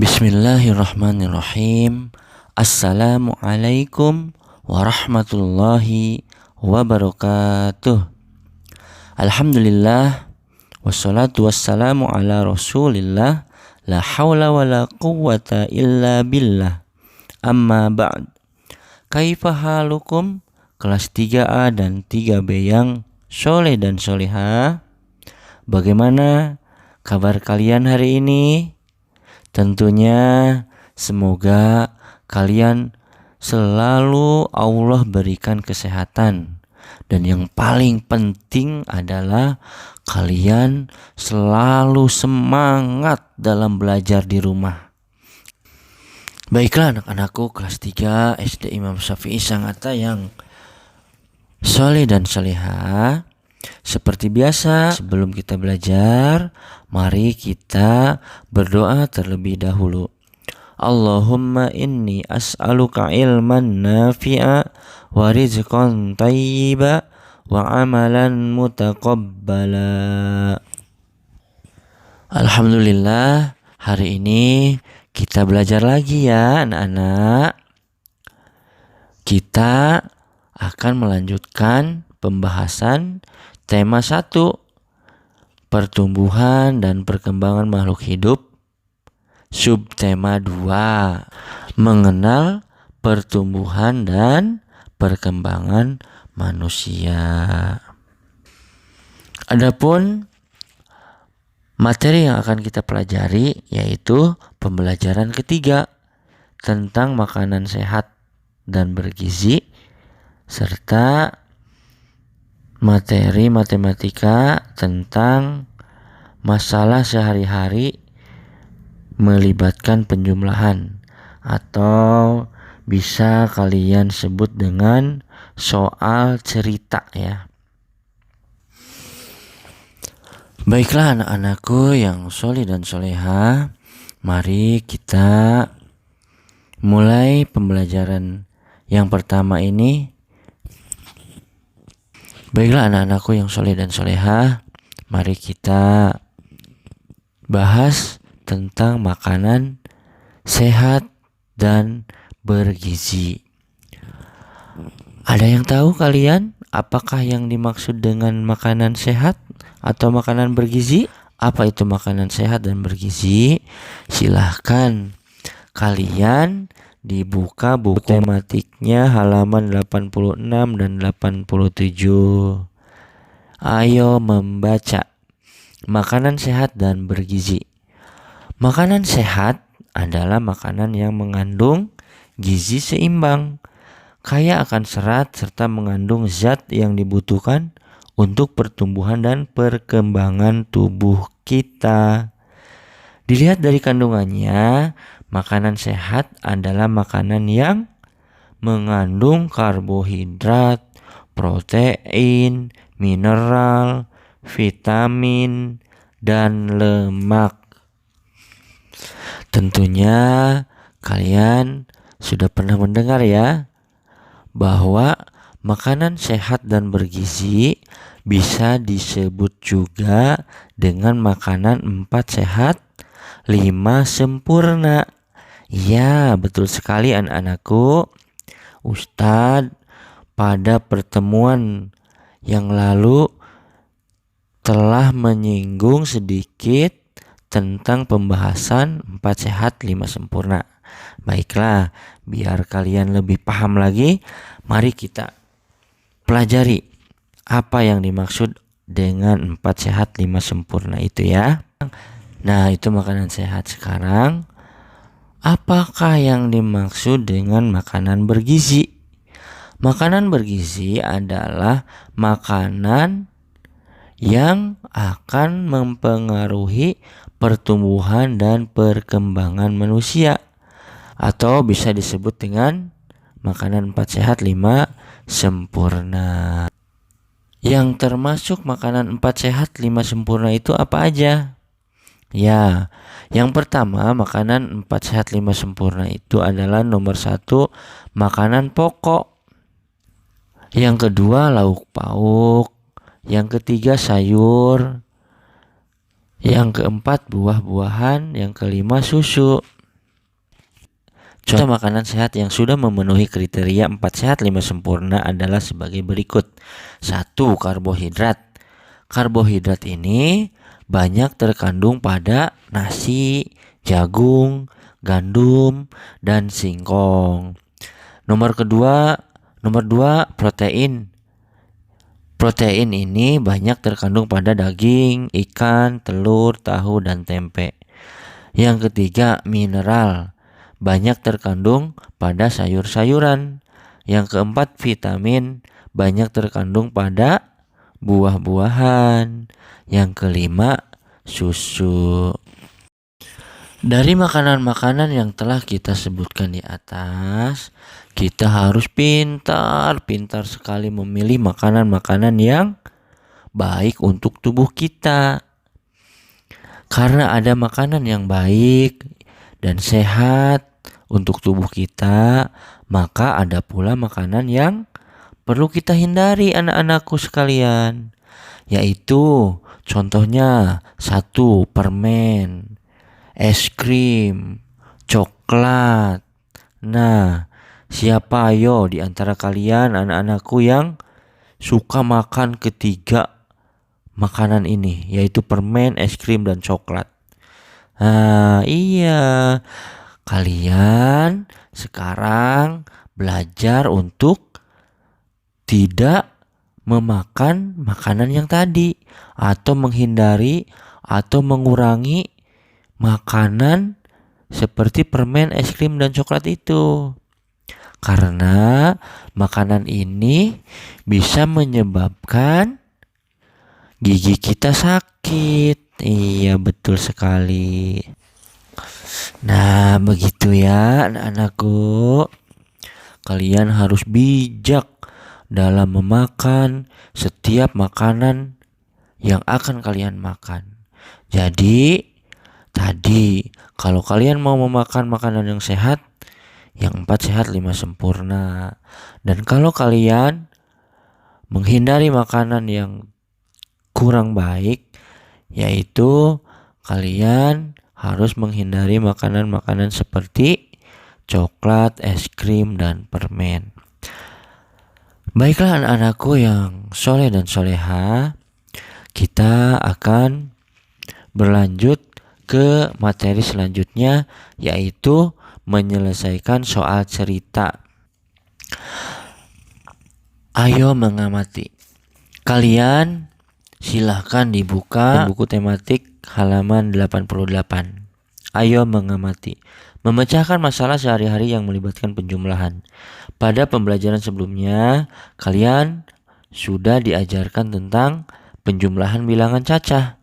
Bismillahirrahmanirrahim. Assalamualaikum warahmatullahi wabarakatuh. Alhamdulillah, wassalatu wassalamu ala rasulillah, la hawla wa la quwwata illa billah. Amma ba'd. Kaifa halukum? Kelas 3A dan 3B yang soleh dan soleha. Bagaimana kabar kalian hari ini? Tentunya semoga kalian selalu Allah berikan kesehatan, dan yang paling penting adalah kalian selalu semangat dalam belajar di rumah. Baiklah anak-anakku kelas 3 SD Imam Syafi'i Sangatta yang soleh dan soleha. Seperti biasa, sebelum kita belajar, mari kita berdoa terlebih dahulu. Allahumma inni as'aluka ilman nafi'a wa rizqan thayyiba wa amalan mutaqabbala. Alhamdulillah, hari ini kita belajar lagi ya anak-anak. Kita akan melanjutkan pembahasan tema 1, pertumbuhan dan perkembangan makhluk hidup. Subtema 2, mengenal pertumbuhan dan perkembangan manusia. Adapun materi yang akan kita pelajari yaitu pembelajaran ketiga tentang makanan sehat dan bergizi, serta materi matematika tentang masalah sehari-hari melibatkan penjumlahan, atau bisa kalian sebut dengan soal cerita ya. Baiklah anak-anakku yang soleh dan soleha, mari kita mulai pembelajaran yang pertama ini. Baiklah anak-anakku yang soleh dan soleha, mari kita bahas tentang makanan sehat dan bergizi. Ada yang tahu kalian apakah yang dimaksud dengan makanan sehat atau makanan bergizi? Apa itu makanan sehat dan bergizi? Silahkan kalian dibuka buku tematiknya halaman 86 dan 87. Ayo membaca. Makanan sehat dan bergizi. Makanan sehat adalah makanan yang mengandung gizi seimbang, kaya akan serat, serta mengandung zat yang dibutuhkan untuk pertumbuhan dan perkembangan tubuh kita. Dilihat dari kandungannya, makanan sehat adalah makanan yang mengandung karbohidrat, protein, mineral, vitamin, dan lemak. Tentunya kalian sudah pernah mendengar ya bahwa makanan sehat dan bergizi bisa disebut juga dengan makanan 4 sehat 5 sempurna. Ya, betul sekali anak-anakku. Ustadz pada pertemuan yang lalu telah menyinggung sedikit tentang pembahasan 4 sehat 5 sempurna. Baiklah, biar kalian lebih paham lagi, mari kita pelajari apa yang dimaksud dengan 4 sehat 5 sempurna itu ya. Nah, itu makanan sehat. Sekarang, apakah yang dimaksud dengan makanan bergizi? Makanan bergizi adalah makanan yang akan mempengaruhi pertumbuhan dan perkembangan manusia, atau bisa disebut dengan makanan 4 sehat 5 sempurna. Yang termasuk makanan 4 sehat 5 sempurna itu apa aja? Ya, yang pertama makanan 4 sehat 5 sempurna itu adalah nomor 1 makanan pokok. Yang kedua lauk pauk. Yang ketiga sayur. Yang keempat buah-buahan. Yang kelima susu. Contoh makanan sehat yang sudah memenuhi kriteria 4 sehat 5 sempurna adalah sebagai berikut. 1. Karbohidrat. Karbohidrat ini banyak terkandung pada nasi, jagung, gandum, dan singkong. Nomor 2, protein. Protein ini banyak terkandung pada daging, ikan, telur, tahu, dan tempe. Yang ketiga, mineral. Banyak terkandung pada sayur-sayuran. Yang keempat, vitamin. Banyak terkandung pada buah-buahan. Yang kelima, susu. Dari makanan-makanan yang telah kita sebutkan di atas, kita harus pintar sekali memilih makanan-makanan yang baik untuk tubuh kita. Karena ada makanan yang baik dan sehat untuk tubuh kita, maka ada pula makanan yang perlu kita hindari anak-anakku sekalian. Yaitu contohnya 1. Permen, es krim, coklat. Nah, siapa ayo di antara kalian anak-anakku yang suka makan ketiga makanan ini, yaitu permen, es krim, dan coklat? Nah, iya. Kalian sekarang belajar untuk tidak memakan makanan yang tadi, atau menghindari atau mengurangi makanan seperti permen, es krim, dan coklat itu. Karena makanan ini bisa menyebabkan gigi kita sakit. Iya, betul sekali. Nah, begitu ya anak-anakku. Kalian harus bijak dalam memakan setiap makanan yang akan kalian makan. Jadi, tadi kalau kalian mau memakan makanan yang sehat, yang 4 sehat 5 sempurna. Dan kalau kalian menghindari makanan yang kurang baik, yaitu kalian harus menghindari makanan-makanan seperti coklat, es krim, dan permen. Baiklah anak-anakku yang soleh dan soleha, kita akan berlanjut ke materi selanjutnya, yaitu menyelesaikan soal cerita. Ayo mengamati. Kalian silahkan dibuka buku tematik halaman 88. Ayo mengamati. Memecahkan masalah sehari-hari yang melibatkan penjumlahan. Pada pembelajaran sebelumnya, kalian sudah diajarkan tentang penjumlahan bilangan cacah.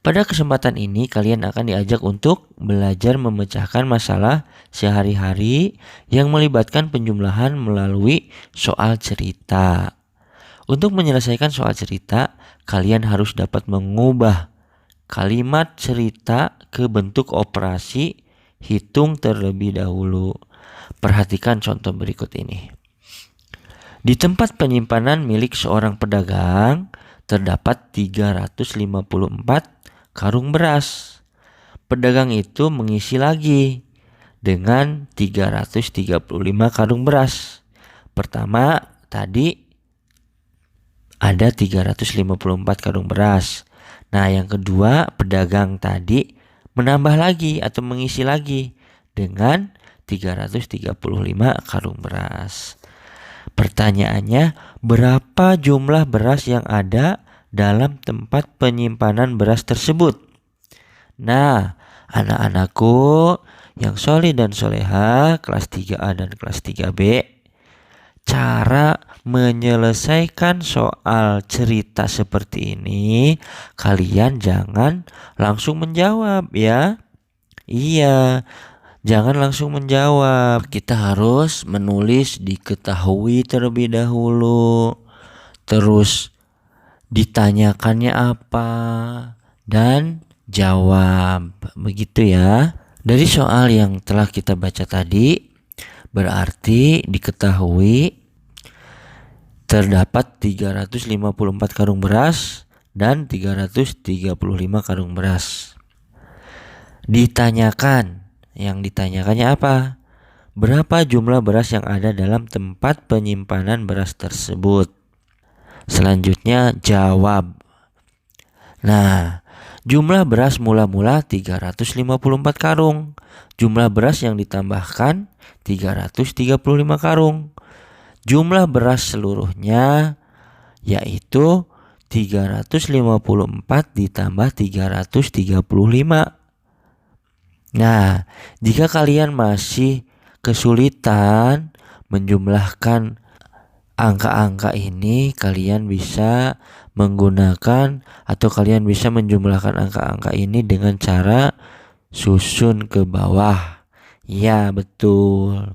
Pada kesempatan ini, kalian akan diajak untuk belajar memecahkan masalah sehari-hari yang melibatkan penjumlahan melalui soal cerita. Untuk menyelesaikan soal cerita, kalian harus dapat mengubah kalimat cerita ke bentuk operasi hitung terlebih dahulu. Perhatikan contoh berikut ini. Di tempat penyimpanan milik seorang pedagang terdapat 354 karung beras. Pedagang itu mengisi lagi dengan 335 karung beras. Pertama tadi ada 354 karung beras. Nah, yang kedua, pedagang tadi menambah lagi atau mengisi lagi dengan 335 karung beras. Pertanyaannya, berapa jumlah beras yang ada dalam tempat penyimpanan beras tersebut? Nah, anak-anakku yang soleh dan soleha kelas 3A dan kelas 3B, cara menyelesaikan soal cerita seperti ini, kalian jangan langsung menjawab ya. Iya, jangan langsung menjawab. Kita harus menulis diketahui terlebih dahulu. Terus ditanyakannya apa dan jawab. Begitu ya. Dari soal yang telah kita baca tadi, berarti diketahui terdapat 354 karung beras dan 335 karung beras. Ditanyakan, yang ditanyakannya apa? berapa jumlah beras yang ada dalam tempat penyimpanan beras tersebut. Selanjutnya jawab. Nah, jumlah beras mula-mula 354 karung. Jumlah beras yang ditambahkan 335 karung. Jumlah beras seluruhnya yaitu 354 ditambah 335. Nah, jika kalian masih kesulitan menjumlahkan angka-angka ini, kalian bisa menggunakan atau kalian bisa menjumlahkan angka-angka ini dengan cara susun ke bawah. Ya, betul.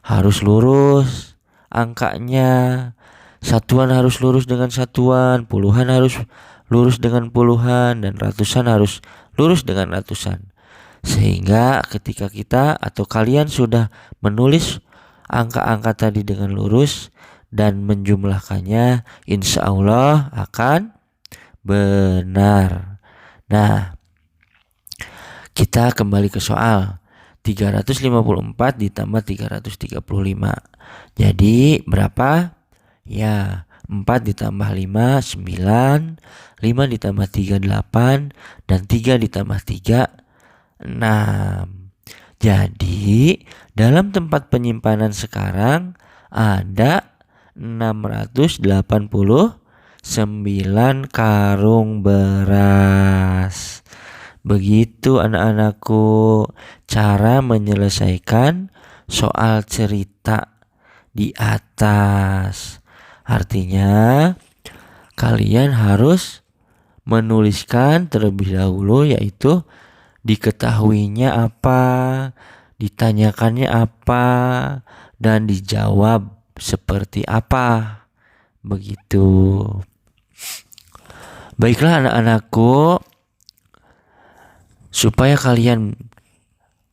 Harus lurus angkanya. Satuan harus lurus dengan satuan, puluhan harus lurus dengan puluhan, dan ratusan harus lurus dengan ratusan. Sehingga ketika kita atau kalian sudah menulis angka-angka tadi dengan lurus dan menjumlahkannya, insya Allah akan benar. Nah, kita kembali ke soal. 354 ditambah 335. Jadi berapa? Ya, 4 ditambah 5, 9. 5 ditambah 3, 8. Dan 3 ditambah 3, 6. Jadi dalam tempat penyimpanan sekarang ada 689 karung beras. Begitu anak-anakku cara menyelesaikan soal cerita di atas. Artinya kalian harus menuliskan terlebih dahulu, yaitu diketahuinya apa, ditanyakannya apa, dan dijawab seperti apa. Begitu. Baiklah anak-anakku, supaya kalian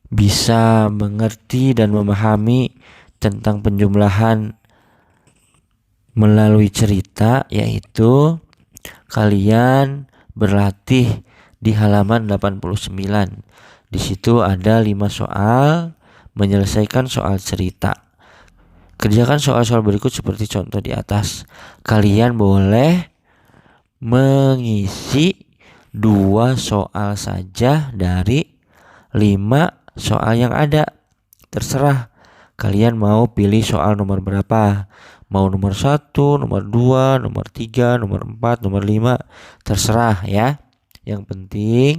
bisa mengerti dan memahami tentang penjumlahan melalui cerita, yaitu kalian berlatih di halaman 89. Di situ ada 5 soal menyelesaikan soal cerita. Kerjakan soal-soal berikut seperti contoh di atas. Kalian boleh mengisi 2 soal saja dari 5 soal yang ada. Terserah kalian mau pilih soal nomor berapa. Mau nomor 1, nomor 2, nomor 3, nomor 4, nomor 5. Terserah ya. Yang penting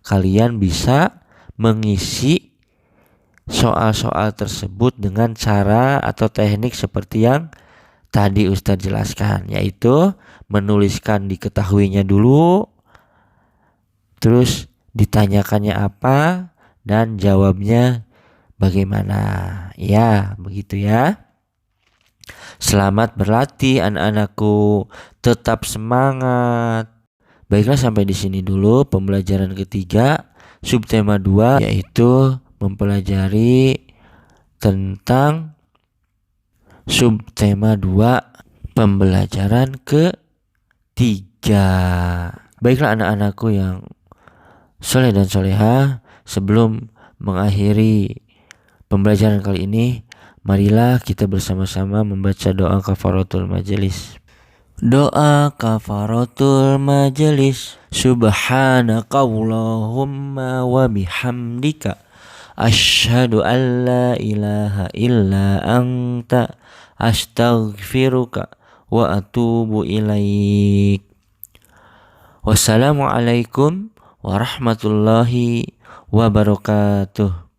kalian bisa mengisi soal-soal tersebut dengan cara atau teknik seperti yang tadi Ustadz jelaskan, yaitu menuliskan diketahuinya dulu, terus ditanyakannya apa, dan jawabnya bagaimana. Ya, begitu ya. Selamat berlatih anak-anakku, tetap semangat. Baiklah, sampai di sini dulu pembelajaran ketiga subtema 2, yaitu mempelajari tentang subtema 2 pembelajaran ketiga. Baiklah anak-anakku yang soleh dan soleha, sebelum mengakhiri pembelajaran kali ini, marilah kita bersama-sama membaca doa kafaratul majelis. Doa kafaratul majelis. Subhanaka Allahumma wa bihamdika asyhadu an la ilaha illa anta astaghfiruka wa atubu ilaik. Wassalamualaikum warahmatullahi wabarakatuh.